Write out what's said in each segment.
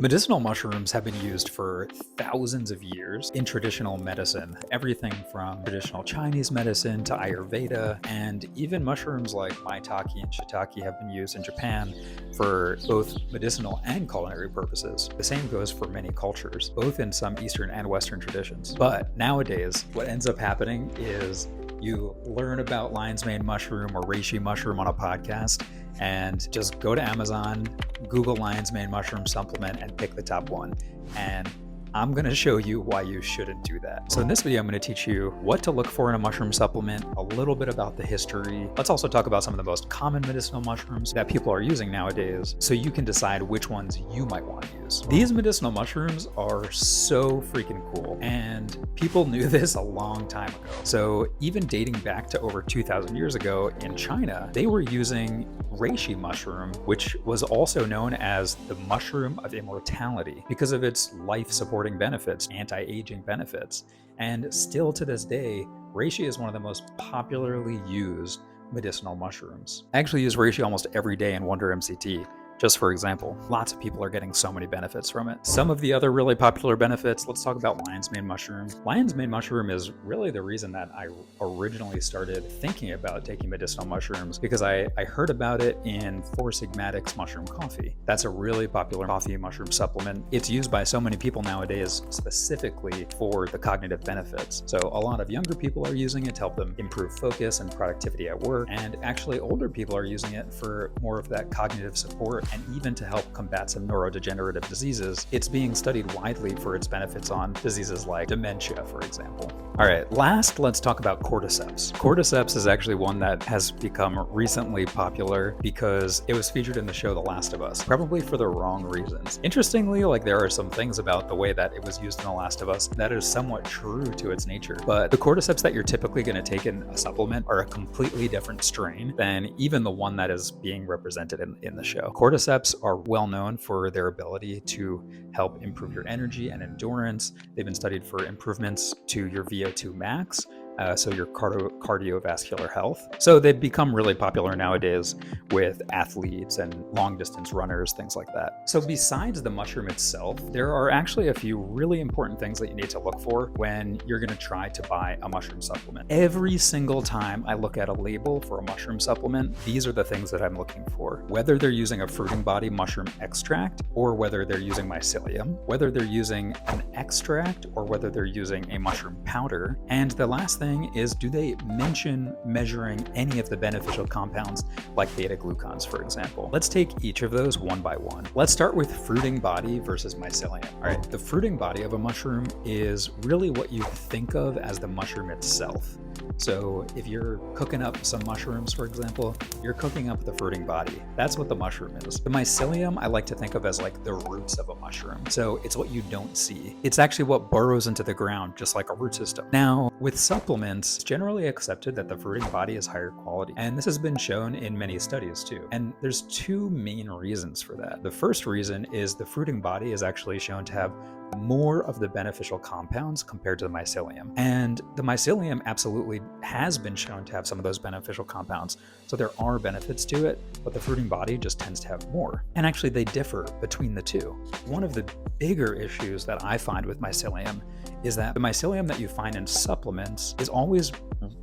Medicinal mushrooms have been used for thousands of years in traditional medicine, everything from traditional Chinese medicine to Ayurveda, and even mushrooms like maitake and shiitake have been used in Japan for both medicinal and culinary purposes. The same goes for many cultures, both in some Eastern and Western traditions. But nowadays, what ends up happening is you learn about lion's mane mushroom or reishi mushroom on a podcast and just go to Amazon, Google lion's mane mushroom supplement, and pick the top one. And I'm going to show you why you shouldn't do that. So in this video, I'm going to teach you what to look for in a mushroom supplement, a little bit about the history. Let's also talk about some of the most common medicinal mushrooms that people are using nowadays, so you can decide which ones you might want to use. These medicinal mushrooms are so freaking cool, and people knew this a long time ago. So even dating back to over 2,000 years ago in China, they were using reishi mushroom, which was also known as the mushroom of immortality because of its life-supporting benefits, anti-aging benefits. And still to this day, reishi is one of the most popularly used medicinal mushrooms. I actually use reishi almost every day in Wonder MCT. Just for example, lots of people are getting so many benefits from it. Some of the other really popular benefits, let's talk about lion's mane mushroom. Lion's mane mushroom is really the reason that I originally started thinking about taking medicinal mushrooms, because I heard about it in Four Sigmatic's mushroom coffee. That's a really popular coffee mushroom supplement. It's used by so many people nowadays specifically for the cognitive benefits. So a lot of younger people are using it to help them improve focus and productivity at work, and actually older people are using it for more of that cognitive support and even to help combat some neurodegenerative diseases. It's being studied widely for its benefits on diseases like dementia, for example. All right, last, let's talk about cordyceps. Cordyceps is actually one that has become recently popular because it was featured in the show The Last of Us, probably for the wrong reasons. Interestingly, there are some things about the way that it was used in The Last of Us that is somewhat true to its nature, but the cordyceps that you're typically going to take in a supplement are a completely different strain than even the one that is being represented in the show. Cordyceps are well known for their ability to help improve your energy and endurance. They've been studied for improvements to your VO2 max, so your cardiovascular health. So they've become really popular nowadays with athletes and long distance runners, things like that. So besides the mushroom itself, there are actually a few really important things that you need to look for when you're going to try to buy a mushroom supplement. Every single time I look at a label for a mushroom supplement, these are the things that I'm looking for. Whether they're using a fruiting body mushroom extract, or whether they're using mycelium, whether they're using an extract, or whether they're using a mushroom powder. And the last thing is, do they mention measuring any of the beneficial compounds like beta-glucans, for example? Let's take each of those one by one. Let's start with fruiting body versus mycelium. All right, the fruiting body of a mushroom is really what you think of as the mushroom itself. So if you're cooking up some mushrooms, for example, you're cooking up the fruiting body. That's what the mushroom is. The mycelium I like to think of as like the roots of a mushroom. So it's what you don't see. It's actually what burrows into the ground, just like a root system. Now, with supplements, it's generally accepted that the fruiting body is higher quality. And this has been shown in many studies too. And there's two main reasons for that. The first reason is the fruiting body is actually shown to have more of the beneficial compounds compared to the mycelium. And the mycelium absolutely has been shown to have some of those beneficial compounds. So there are benefits to it, but the fruiting body just tends to have more. And actually they differ between the two. One of the bigger issues that I find with mycelium is that the mycelium that you find in supplements is always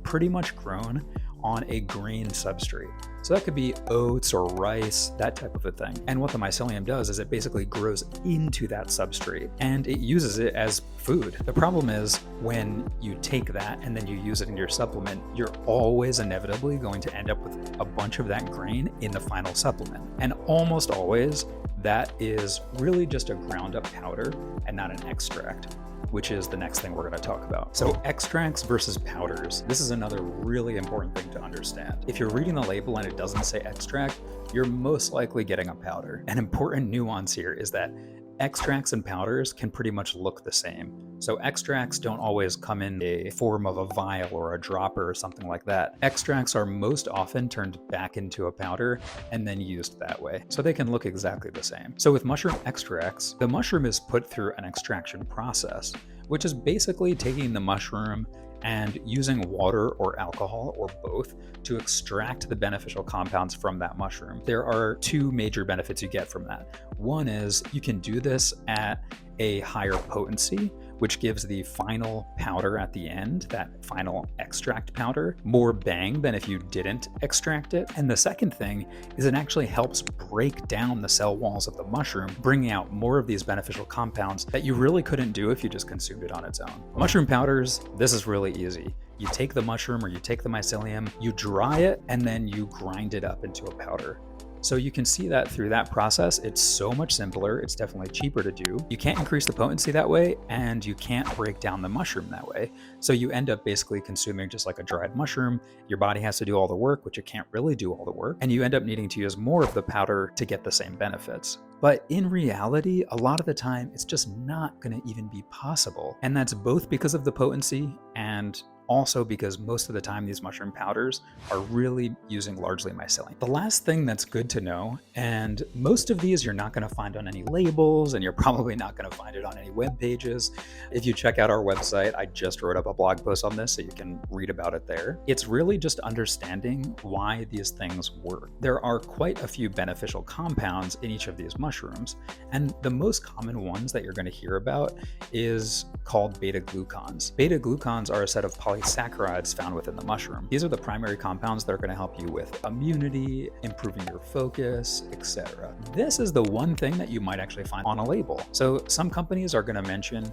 pretty much grown on a green substrate. So that could be oats or rice, that type of a thing. And what the mycelium does is it basically grows into that substrate and it uses it as food. The problem is when you take that and then you use it in your supplement, you're always inevitably going to end up with a bunch of that grain in the final supplement. And almost always that is really just a ground up powder and not an extract, which is the next thing we're going to talk about. So extracts versus powders. This is another really important thing to understand. If you're reading the label and it doesn't say extract, you're most likely getting a powder. An important nuance here is that extracts and powders can pretty much look the same. So extracts don't always come in a form of a vial or a dropper or something like that. Extracts are most often turned back into a powder and then used that way. So they can look exactly the same. So with mushroom extracts, the mushroom is put through an extraction process, which is basically taking the mushroom and using water or alcohol or both to extract the beneficial compounds from that mushroom. There are two major benefits you get from that. One is you can do this at a higher potency, which gives the final powder at the end, that final extract powder, more bang than if you didn't extract it. And the second thing is it actually helps break down the cell walls of the mushroom, bringing out more of these beneficial compounds that you really couldn't do if you just consumed it on its own. Mushroom powders, this is really easy. You take the mushroom or you take the mycelium, you dry it, and then you grind it up into a powder. So you can see that through that process, it's so much simpler. It's definitely cheaper to do. You can't increase the potency that way, and you can't break down the mushroom that way. So you end up basically consuming just like a dried mushroom. Your body has to do all the work, which it can't really do all the work. And you end up needing to use more of the powder to get the same benefits. But in reality, a lot of the time, it's just not going to even be possible. And that's both because of the potency and also because most of the time these mushroom powders are really using largely mycelium. The last thing that's good to know, and most of these you're not going to find on any labels, and you're probably not going to find it on any web pages. If you check out our website, I just wrote up a blog post on this so you can read about it there. It's really just understanding why these things work. There are quite a few beneficial compounds in each of these mushrooms, and the most common ones that you're going to hear about is called beta-glucans. Beta-glucans are a set of polysaccharides found within the mushroom. These are the primary compounds that are going to help you with immunity, improving your focus, etc. This is the one thing that you might actually find on a label. So some companies are going to mention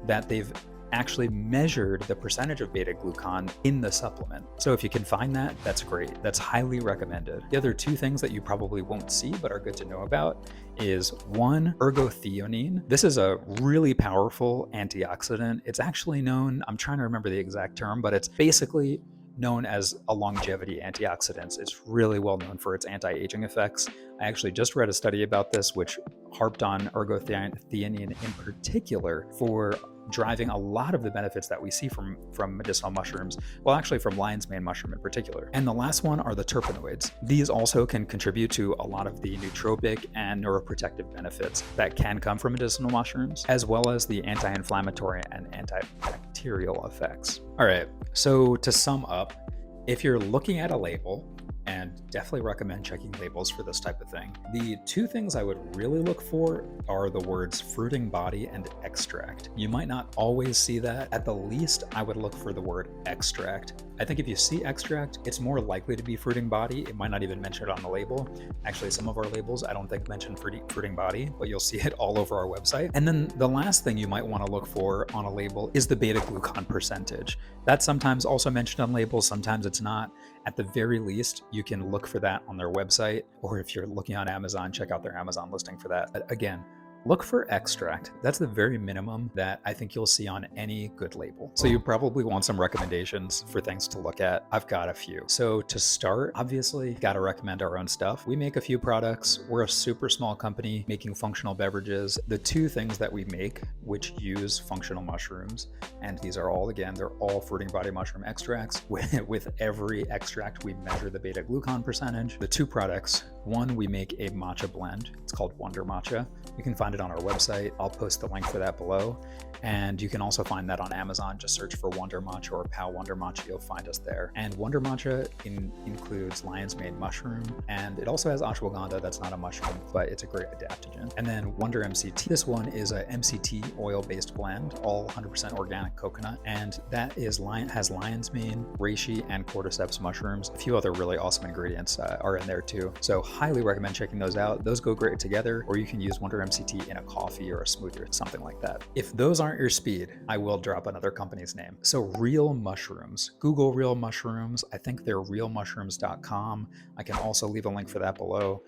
that they've actually measured the percentage of beta-glucan in the supplement. So if you can find that, that's great. That's highly recommended. The other two things that you probably won't see but are good to know about is one, ergothioneine. This is a really powerful antioxidant. It's actually known, I'm trying to remember the exact term, but it's basically known as a longevity antioxidant. It's really well known for its anti-aging effects. I actually just read a study about this which harped on ergothioneine in particular for driving a lot of the benefits that we see from medicinal mushrooms, well, actually from lion's mane mushroom in particular. And the last one are the terpenoids. These also can contribute to a lot of the nootropic and neuroprotective benefits that can come from medicinal mushrooms, as well as the anti-inflammatory and antibacterial effects. All right, so to sum up, if you're looking at a label, and definitely recommend checking labels for this type of thing, the two things I would really look for are the words fruiting body and extract. You might not always see that. At the least, I would look for the word extract. I think if you see extract, it's more likely to be fruiting body. It might not even mention it on the label. Actually, some of our labels I don't think mention fruiting body, but you'll see it all over our website. And then the last thing you might want to look for on a label is the beta-glucan percentage. That's sometimes also mentioned on labels, sometimes it's not. At the very least, you can look for that on their website, or if you're looking on Amazon, check out their Amazon listing for that. But again, look for extract. That's the very minimum that I think you'll see on any good label. So you probably want some recommendations for things to look at. I've got a few. So to start, obviously, gotta recommend our own stuff. We make a few products. We're a super small company making functional beverages. The two things that we make, which use functional mushrooms, and these are all, again, they're all fruiting body mushroom extracts. With every extract, we measure the beta-glucan percentage. The two products, one, we make a matcha blend. It's called Wonder Matcha. You can find it on our website. I'll post the link for that below. And you can also find that on Amazon. Just search for Wonder Matcha or Pal Wonder Matcha. You'll find us there. And Wonder Matcha includes lion's mane mushroom, and it also has ashwagandha. That's not a mushroom, but it's a great adaptogen. And then Wonder MCT. This one is a MCT oil-based blend, all 100% organic coconut, and that has lion's mane, reishi, and cordyceps mushrooms. A few other really awesome ingredients are in there too. So highly recommend checking those out. Those go great together, or you can use Wonder MCT in a coffee or a smoothie or something like that. If those aren't your speed, I will drop another company's name. So Real Mushrooms. Google Real Mushrooms. I think they're realmushrooms.com. I can also leave a link for that below.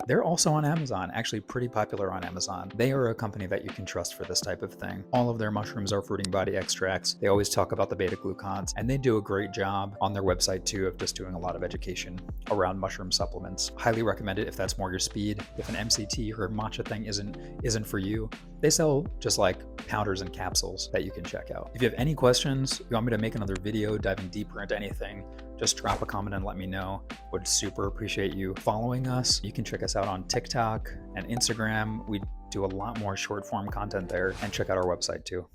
They're also on Amazon, actually pretty popular on Amazon. They are a company that you can trust for this type of thing. All of their mushrooms are fruiting body extracts. They always talk about the beta-glucans, and they do a great job on their website too of just doing a lot of education around mushroom supplements. Highly recommend it if that's more your speed. If an MCT or matcha thing isn't for you, they sell just like powders and capsules that you can check out. If you have any questions, you want me to make another video diving deeper into anything, just drop a comment and let me know. Would super appreciate you following us. You can check us out on TikTok and Instagram. We do a lot more short form content there, and check out our website too.